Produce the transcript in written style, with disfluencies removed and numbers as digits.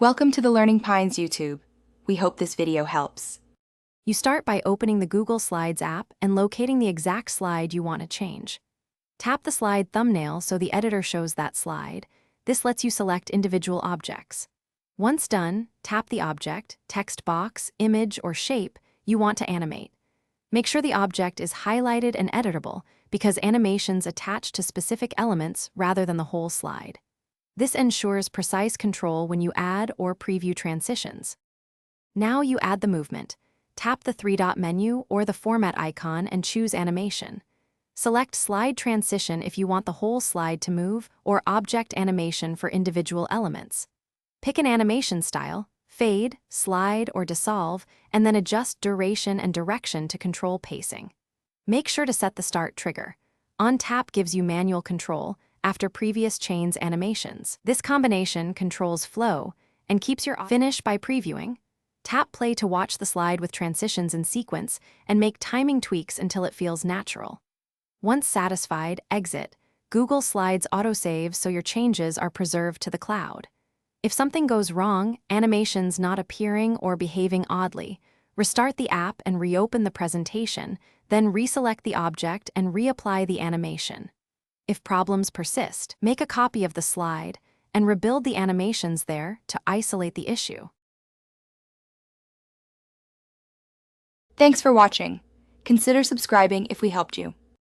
Welcome to the Learning Pines YouTube. We hope this video helps. You start by opening the Google Slides app and locating the exact slide you want to change. Tap the slide thumbnail so the editor shows that slide. This lets you select individual objects. Once done, tap the object, text box, image, or shape you want to animate. Make sure the object is highlighted and editable because animations attach to specific elements rather than the whole slide. This ensures precise control when you add or preview transitions. Now you add the movement. Tap the three-dot menu or the format icon and choose animation. Select slide transition if you want the whole slide to move or object animation for individual elements. Pick an animation style, fade, slide, or dissolve, and then adjust duration and direction to control pacing. Make sure to set the start trigger. On tap gives you manual control after previous chain's animations. This combination controls flow and keeps your finish by previewing. Tap play to watch the slide with transitions in sequence and make timing tweaks until it feels natural. Once satisfied, exit. Google Slides autosave so your changes are preserved to the cloud. If something goes wrong, animations not appearing or behaving oddly, restart the app and reopen the presentation, then reselect the object and reapply the animation. If problems persist, make a copy of the slide and rebuild the animations there to isolate the issue. Thanks for watching. Consider subscribing if we helped you.